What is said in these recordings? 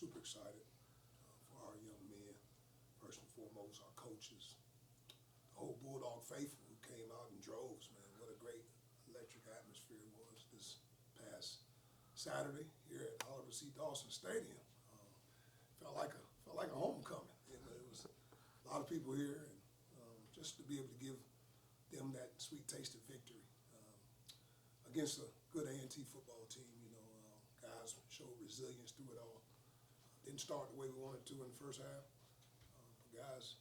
super excited for our young men. First and foremost, our coaches, the whole Bulldog faithful who came out in droves, man. What a great electric atmosphere it was this past Saturday here at Oliver C. Dawson Stadium. Felt like a homecoming. It was a lot of people here, and just to be able to give them that sweet taste of victory against a good A&T football team. Guys showed resilience through it all. Didn't start the way we wanted to in the first half. But guys,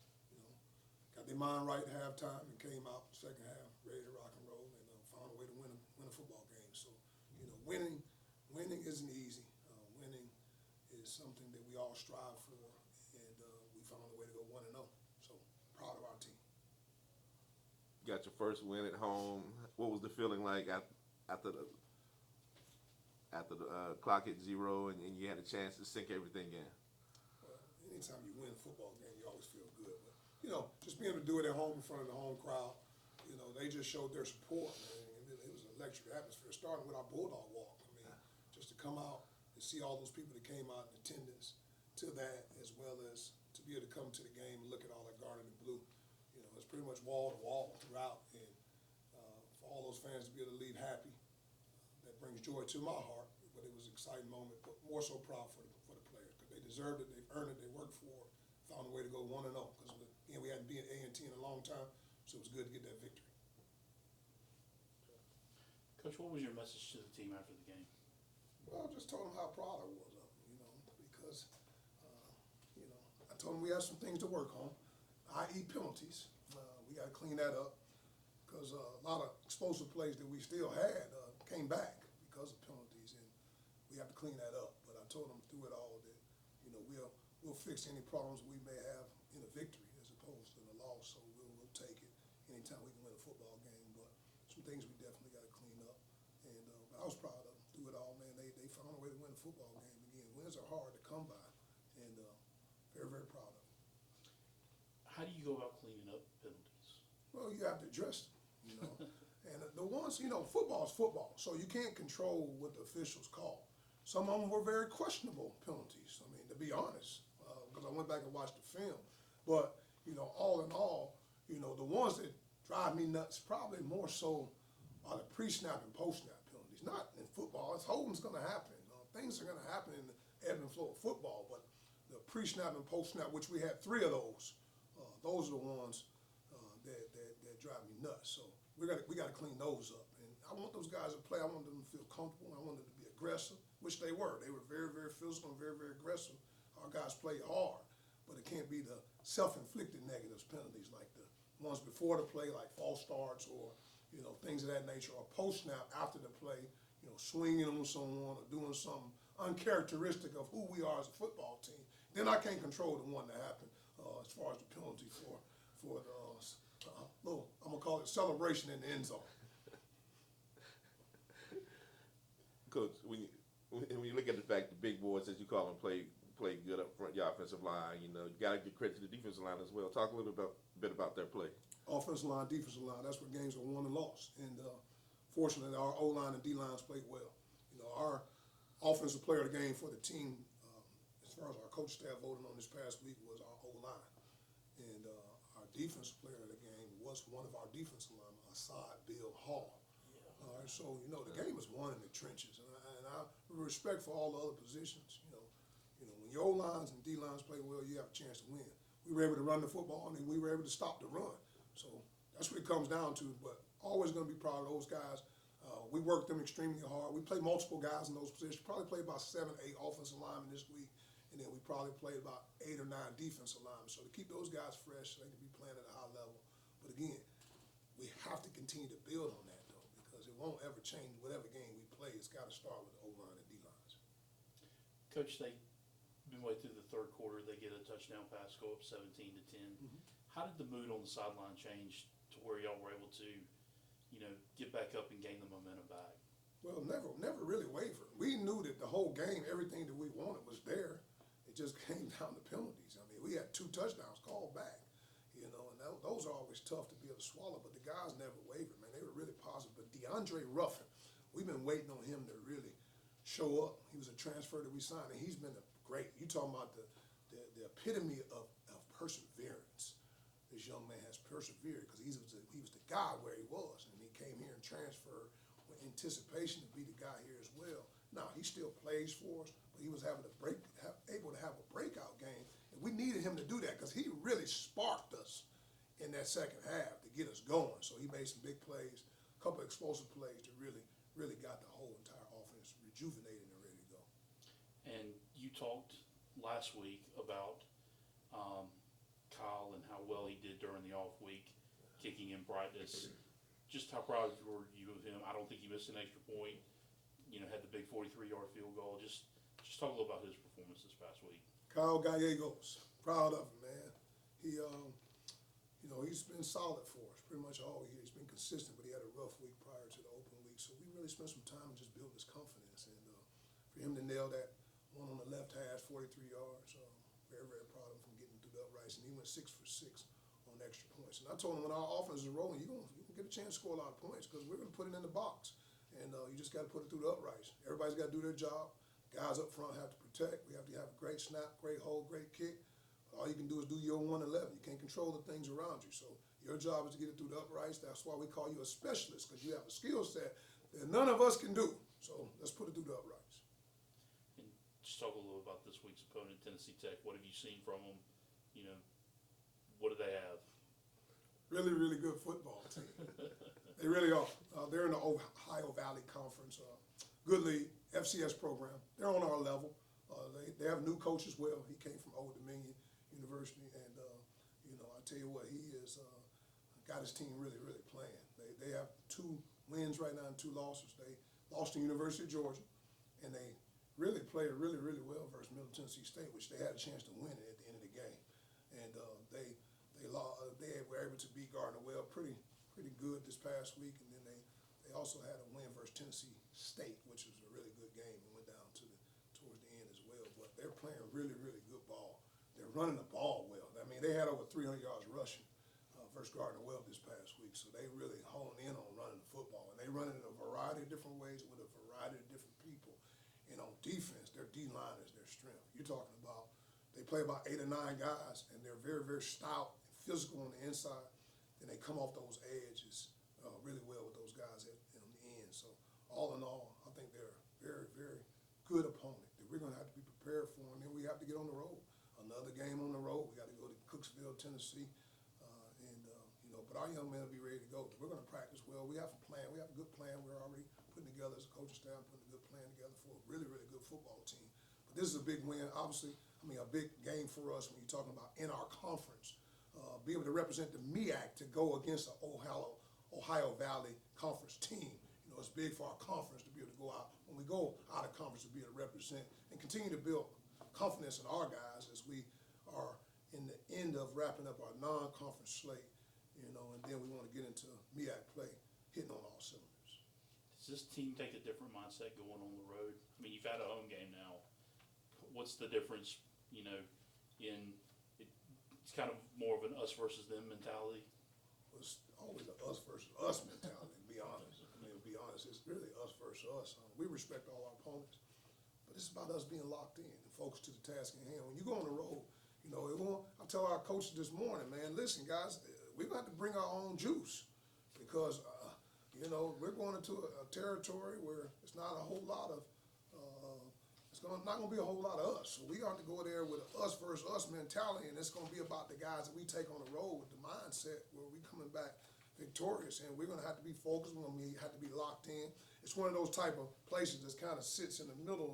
got their mind right at halftime and came out second half ready to rock and roll, and found a way to win a football game. So, winning isn't easy. Winning is something that we all strive for, and we found a way to go 1-0. So proud of our team. You got your first win at home. What was the feeling like after the clock hit 0 and you had a chance to sink everything in? Well, anytime you win a football game, you always feel good. But, just being able to do it at home in front of the home crowd, they just showed their support, man. It was an electric atmosphere, starting with our Bulldog walk. I mean, just to come out and see all those people that came out in attendance to that, as well as to be able to come to the game and look at all that garnet and blue. It's pretty much wall to wall throughout, and for all those fans to be able to leave happy, that brings joy to my heart. But it was an exciting moment, but more so proud for the players, because they deserved it, they've earned it, they worked for it, found a way to go 1-0, because we hadn't been at A&T in a long time, so it was good to get that victory. Coach, what was your message to the team after the game? Well, I just told them how proud I was of them, because I told them we have some things to work on, i.e. penalties. We got to clean that up, because a lot of explosive plays that we still had came back because of penalties, and we have to clean that up. But I told them through it all that we'll fix any problems we may have in a victory as opposed to in a loss. So we'll take it anytime we can win a football game. But some things we definitely got to clean up. And but I was proud of them through it all, man. They found a way to win a football game again. Wins are hard to come by, and very, very proud of them. How do you go about cleaning up penalties? Well, you have to address them, And the ones, football is football, so you can't control what the officials call. Some of them were very questionable penalties, I mean, to be honest, because I went back and watched the film. But, all in all, the ones that drive me nuts probably more so are the pre-snap and post-snap penalties. Not in football. It's holding's going to happen. Things are going to happen in the ebb and flow of football, but the pre-snap and post-snap, which we had 3 of those are the ones that drive me nuts. So we got to clean those up. And I want those guys to play. I want them to feel comfortable. I want them to be aggressive, which they were. They were very, very physical and very, very aggressive. Our guys played hard, but it can't be the self-inflicted negatives penalties like the ones before the play, like false starts or things of that nature, or post-snap after the play, swinging on someone or doing something uncharacteristic of who we are as a football team. Then I can't control the one that happened as far as the penalty for the little, I'm going to call it celebration in the end zone. Coach, when you look at the fact the big boys, as you call them, play good up front, your offensive line, you got to give credit to the defensive line as well. Talk a little bit about their play. Offensive line, defensive line, that's where games are won and lost. And fortunately, our O-line and D-lines played well. Our offensive player of the game for the team, as far as our coach staff voted on this past week, was our O-line. And our defensive player of the game was one of our defensive linemen, Assad Bill Hall. Yeah. All right, so, the game is won in the trenches. And I respect for all the other positions. When your O-lines and D-lines play well, you have a chance to win. We were able to run the football, and we were able to stop the run. So that's what it comes down to, but always going to be proud of those guys. We worked them extremely hard. We played multiple guys in those positions. Probably played about 7 or 8 offensive linemen this week, and then we probably played about 8 or 9 defensive linemen. So to keep those guys fresh, so they can be playing at a high level. But again, we have to continue to build on that, though, because it won't ever change whatever game we play. It's got to start with the O-line and D-lines. Coach, they midway through the third quarter, they get a touchdown pass, go up 17-10. Mm-hmm. How did the mood on the sideline change to where y'all were able to, get back up and gain the momentum back? Well, never really wavered. We knew that the whole game, everything that we wanted was there. It just came down to penalties. I mean, we had 2 touchdowns called back, and those are always tough to be able to swallow, but the guys never wavered, man. They were really positive. But DeAndre Ruffin, we've been waiting on him to really show up. He was a transfer that we signed, and he's been great. You talking about the epitome of perseverance. This young man has persevered because he was the guy where he was, and he came here and transferred with anticipation to be the guy here as well. Now he still plays for us, but he was able to have a breakout game, and we needed him to do that because he really sparked us in that second half to get us going. So he made some big plays, a couple of explosive plays that really got the whole entire offense rejuvenated and ready to go. And you talked last week about Kyle and how well he did during the off week, kicking in practice. Just how proud were you of him? I don't think he missed an extra point. You know, had the big 43-yard field goal. Just talk a little about his performance this past week. Kyle Gallegos, proud of him, man. He, you know, he's been solid for us pretty much all year. He's been consistent, but he had a rough week prior to the open week. So we really spent some time just building his confidence. And for him to nail that one on the left hash, 43 yards, very, very proud of him from getting through the uprights. And he went 6 for 6 on extra points. And I told him when our offense is rolling, you can get a chance to score a lot of points because we're going to put it in the box. And you just got to put it through the uprights. Everybody's got to do their job. Guys up front have to protect. We have to have a great snap, great hold, great kick. All you can do is do your 111. You can't control the things around you. So your job is to get it through the uprights. That's why we call you a specialist, because you have a skill set that none of us can do. So let's put it through the uprights. And just talk a little about this week's opponent, Tennessee Tech. What have you seen from them? You know, what do they have? Really, really good football team. They really are. They're in the Ohio Valley Conference. Good league, FCS program. They're on our level. They have new coach as well. He came from Old Dominion University, and you know, I tell you what, he is got his team really, really playing. They have 2 wins right now and 2 losses. They lost to University of Georgia, and they really played really, really well versus Middle Tennessee State, which they had a chance to win it at the end of the game. And they were able to beat Gardner-Webb pretty good this past week, and then they also had a win versus Tennessee State, which was a really good game. It went down towards the end as well. But they're playing really, really good ball. They're running the ball well. I mean, they had over 300 yards rushing versus Gardner-Webb this past week, so they really hone in on running the football, and they run it in a variety of different ways with a variety of different people. And on defense, their D-line is their strength. You're talking about they play about 8 or 9 guys, and they're very, very stout and physical on the inside, and they come off those edges really well with those guys on the end. So all in all, I think they're a very, very good opponent that we're going to have to be prepared for, and then we have to get on the road. Another game on the road. We got to go to Cooksville, Tennessee, you know. But our young men will be ready to go. We're going to practice well. We have a plan. We have a good plan. We're already putting together as a coaching staff, putting a good plan together for a really, really good football team. But this is a big win, obviously. I mean, a big game for us when you're talking about in our conference. Be able to represent the MEAC to go against the Ohio Valley Conference team. You know, it's big for our conference to be able to go out. When we go out of conference, to be able to represent and continue to build confidence in our guys as we are in the end of wrapping up our non-conference slate, you know, and then we want to get into MEAC play, hitting on all cylinders. Does this team take a different mindset going on the road? I mean, you've had a home game now. What's the difference, you know, it's kind of more of an us versus them mentality? It's always an us versus us mentality, to be honest. I mean, to be honest, it's really us versus us. We respect all our opponents, but it's about us being locked in and focused to the task in hand. When you go on the road, you know, I tell our coaches this morning, man, listen, guys, we're going to have to bring our own juice because, you know, we're going into a territory where it's not a whole lot of, not going to be a whole lot of us. So we got to go there with an us versus us mentality, and it's going to be about the guys that we take on the road with the mindset where we coming back victorious, and we're going to have to be focused. We're going to have to be locked in. It's one of those type of places that kind of sits in the middle